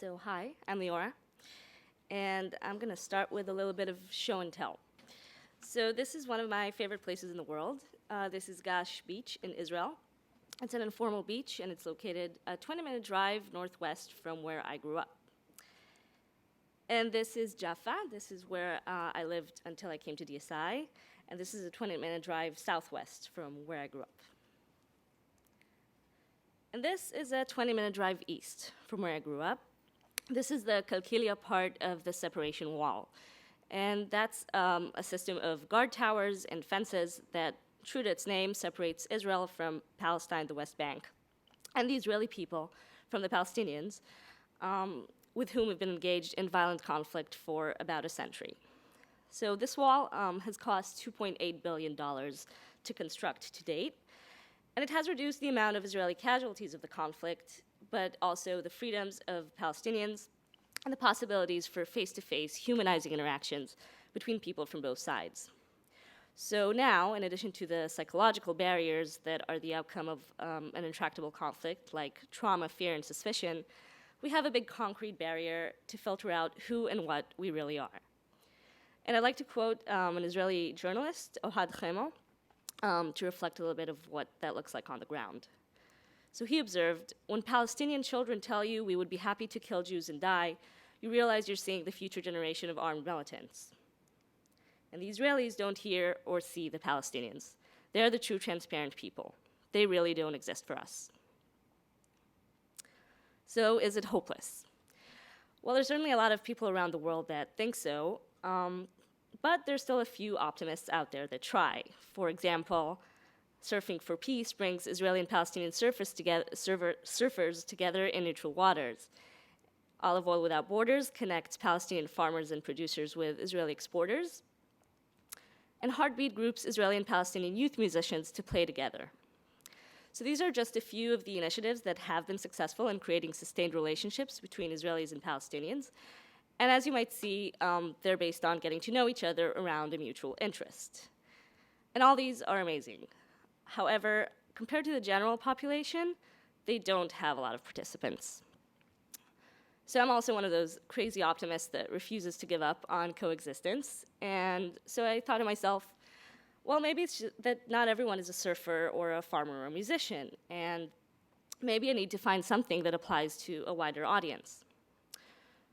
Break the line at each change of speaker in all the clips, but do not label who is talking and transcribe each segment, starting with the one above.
So hi, I'm Liora, and I'm going to start with a little bit of show and tell. So this is one of my favorite places in the world. This is Gash Beach in Israel. It's an informal beach, and it's located a 20-minute drive northwest from where I grew up. And this is Jaffa. This is where I lived until I came to DSI, and this is a 20-minute drive southwest from where I grew up. And this is a 20-minute drive east from where I grew up. This is the Kalkilia part of the separation wall. And that's a system of guard towers and fences that, true to its name, separates Israel from Palestine, the West Bank, and the Israeli people from the Palestinians, with whom we've been engaged in violent conflict for about a century. So this wall has cost $2.8 billion to construct to date, and it has reduced the amount of Israeli casualties of the conflict, but also the freedoms of Palestinians and the possibilities for face-to-face humanizing interactions between people from both sides. So now, in addition to the psychological barriers that are the outcome of an intractable conflict, like trauma, fear, and suspicion, we have a big concrete barrier to filter out who and what we really are. And I'd like to quote an Israeli journalist, Ohad Chemo, to reflect a little bit of what that looks like on the ground. So he observed, when Palestinian children tell you we would be happy to kill Jews and die, you realize you're seeing the future generation of armed militants. And the Israelis don't hear or see the Palestinians. They're the true transparent people. They really don't exist for us. So is it hopeless? Well, there's certainly a lot of people around the world that think so, but there's still a few optimists out there that try. For example, Surfing for Peace brings Israeli and Palestinian surfers together in neutral waters. Olive Oil Without Borders connects Palestinian farmers and producers with Israeli exporters. And Heartbeat groups Israeli and Palestinian youth musicians to play together. So these are just a few of the initiatives that have been successful in creating sustained relationships between Israelis and Palestinians. And as you might see, they're based on getting to know each other around a mutual interest. And all these are amazing. However, compared to the general population, they don't have a lot of participants. So I'm also one of those crazy optimists that refuses to give up on coexistence. And so I thought to myself, well, maybe it's just that not everyone is a surfer or a farmer or a musician, and maybe I need to find something that applies to a wider audience.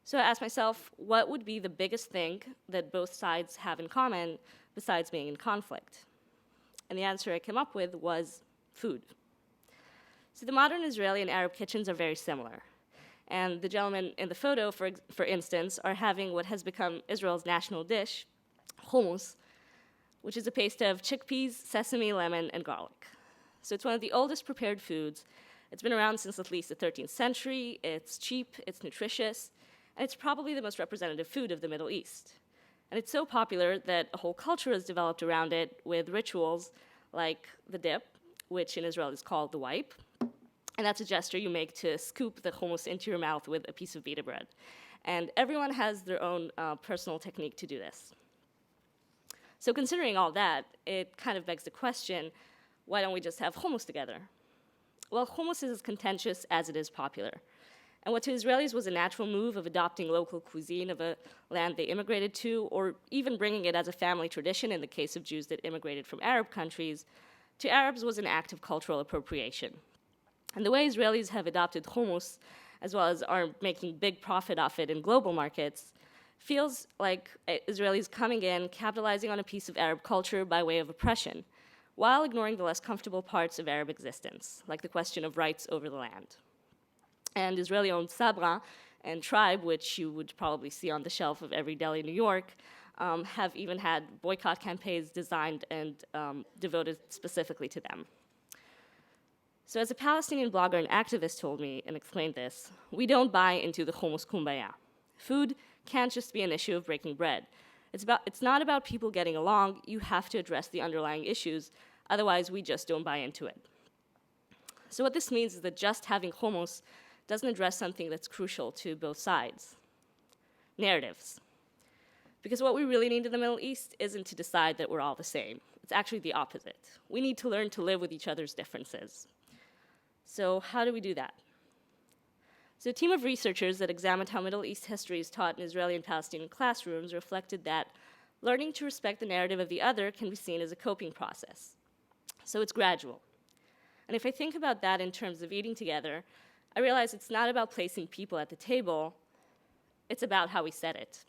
So I asked myself, what would be the biggest thing that both sides have in common besides being in conflict? And the answer I came up with was food. So the modern Israeli and Arab kitchens are very similar. And the gentlemen in the photo, for instance, are having what has become Israel's national dish, hummus, which is a paste of chickpeas, sesame, lemon, and garlic. So it's one of the oldest prepared foods. It's been around since at least the 13th century. It's cheap, it's nutritious, and it's probably the most representative food of the Middle East. And it's so popular that a whole culture has developed around it with rituals like the dip, which in Israel is called the wipe. And that's a gesture you make to scoop the hummus into your mouth with a piece of pita bread. And everyone has their own personal technique to do this. So considering all that, it kind of begs the question, why don't we just have hummus together? Well, hummus is as contentious as it is popular. And what to Israelis was a natural move of adopting local cuisine of a land they immigrated to, or even bringing it as a family tradition in the case of Jews that immigrated from Arab countries, to Arabs was an act of cultural appropriation. And the way Israelis have adopted hummus, as well as are making big profit off it in global markets, feels like Israelis coming in, capitalizing on a piece of Arab culture by way of oppression, while ignoring the less comfortable parts of Arab existence, like the question of rights over the land. And Israeli-owned Sabra and Tribe, which you would probably see on the shelf of every deli in New York, have even had boycott campaigns designed and devoted specifically to them. So as a Palestinian blogger and activist told me and explained this, we don't buy into the hummus kumbaya. Food can't just be an issue of breaking bread. It's not about people getting along. You have to address the underlying issues. Otherwise, we just don't buy into it. So what this means is that just having hummus doesn't address something that's crucial to both sides: narratives. Because what we really need in the Middle East isn't to decide that we're all the same. It's actually the opposite. We need to learn to live with each other's differences. So how do we do that? So a team of researchers that examined how Middle East history is taught in Israeli and Palestinian classrooms reflected that learning to respect the narrative of the other can be seen as a coping process. So it's gradual. And if I think about that in terms of eating together, I realize it's not about placing people at the table, it's about how we set it.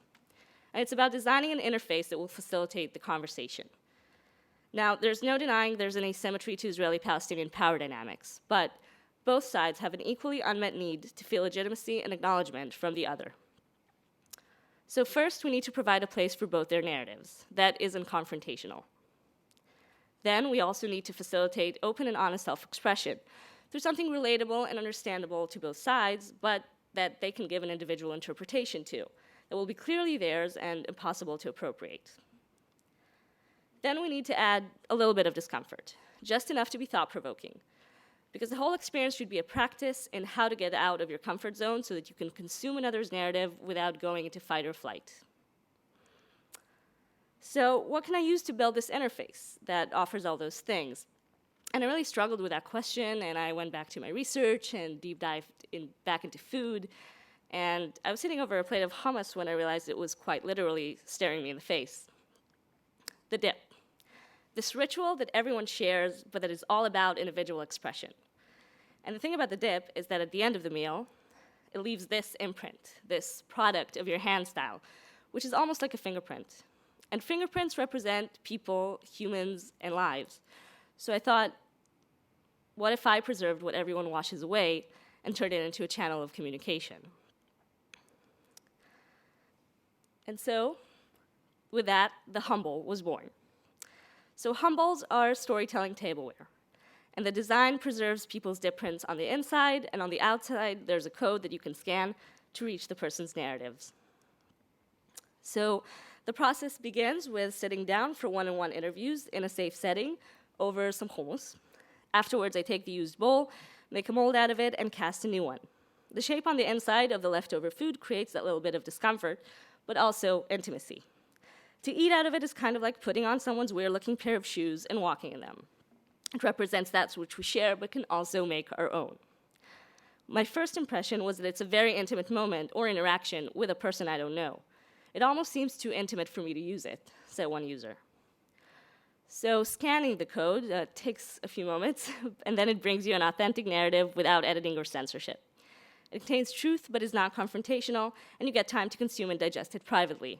And it's about designing an interface that will facilitate the conversation. Now, there's no denying there's an asymmetry to Israeli-Palestinian power dynamics, but both sides have an equally unmet need to feel legitimacy and acknowledgement from the other. So first, we need to provide a place for both their narratives that isn't confrontational. Then, we also need to facilitate open and honest self-expression through something relatable and understandable to both sides, but that they can give an individual interpretation to, that will be clearly theirs and impossible to appropriate. Then we need to add a little bit of discomfort, just enough to be thought-provoking, because the whole experience should be a practice in how to get out of your comfort zone so that you can consume another's narrative without going into fight or flight. So what can I use to build this interface that offers all those things? And I really struggled with that question, and I went back to my research and deep dived back into food. And I was sitting over a plate of hummus when I realized it was quite literally staring me in the face. The dip. This ritual that everyone shares, but that is all about individual expression. And the thing about the dip is that at the end of the meal, it leaves this imprint, this product of your hand style, which is almost like a fingerprint. And fingerprints represent people, humans, and lives. So I thought, what if I preserved what everyone washes away and turned it into a channel of communication? And so, with that, the Hummbowl was born. So Hummbowls are storytelling tableware. And the design preserves people's dip prints on the inside, and on the outside, there's a code that you can scan to reach the person's narratives. So the process begins with sitting down for one-on-one interviews in a safe setting over some hummus. Afterwards, I take the used bowl, make a mold out of it, and cast a new one. The shape on the inside of the leftover food creates that little bit of discomfort, but also intimacy. To eat out of it is kind of like putting on someone's weird-looking pair of shoes and walking in them. It represents that which we share, but can also make our own. My first impression was that it's a very intimate moment or interaction with a person I don't know. It almost seems too intimate for me to use it, said one user. So scanning the code takes a few moments, and then it brings you an authentic narrative without editing or censorship. It contains truth, but is not confrontational, and you get time to consume and digest it privately.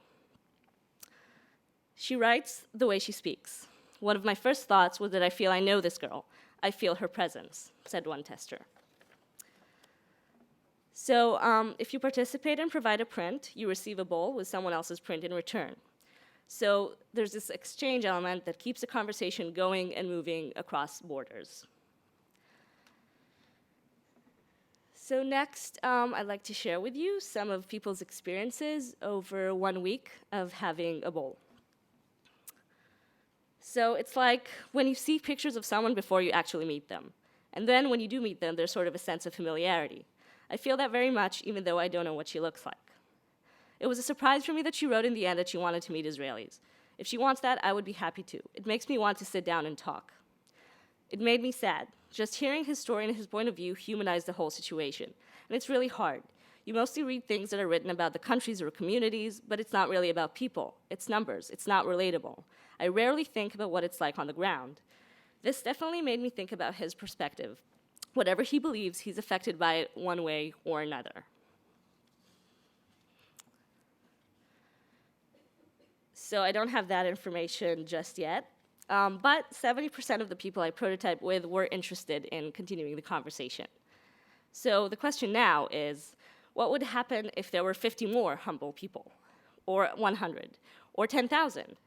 She writes the way she speaks. One of my first thoughts was that I feel I know this girl. I feel her presence, said one tester. So if you participate and provide a print, you receive a bowl with someone else's print in return. So there's this exchange element that keeps the conversation going and moving across borders. So next, I'd like to share with you some of people's experiences over 1 week of having a bowl. So it's like when you see pictures of someone before you actually meet them. And then when you do meet them, there's sort of a sense of familiarity. I feel that very much, even though I don't know what she looks like. It was a surprise for me that she wrote in the end that she wanted to meet Israelis. If she wants that, I would be happy to. It makes me want to sit down and talk. It made me sad. Just hearing his story and his point of view humanized the whole situation. And it's really hard. You mostly read things that are written about the countries or communities, but it's not really about people. It's numbers. It's not relatable. I rarely think about what it's like on the ground. This definitely made me think about his perspective. Whatever he believes, he's affected by it one way or another. So I don't have that information just yet, but 70% of the people I prototyped with were interested in continuing the conversation. So the question now is, what would happen if there were 50 more Hummbowl people, or 100, or 10,000?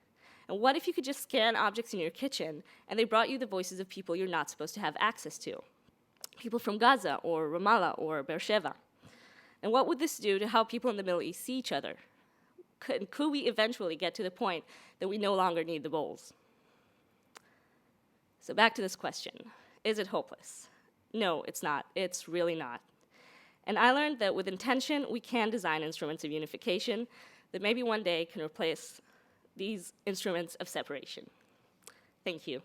And what if you could just scan objects in your kitchen and they brought you the voices of people you're not supposed to have access to? People from Gaza, or Ramallah, or Beersheba. And what would this do to how people in the Middle East see each other? Could we eventually get to the point that we no longer need the bowls? So back to this question. Is it hopeless? No, it's not. It's really not. And I learned that with intention, we can design instruments of unification that maybe one day can replace these instruments of separation. Thank you.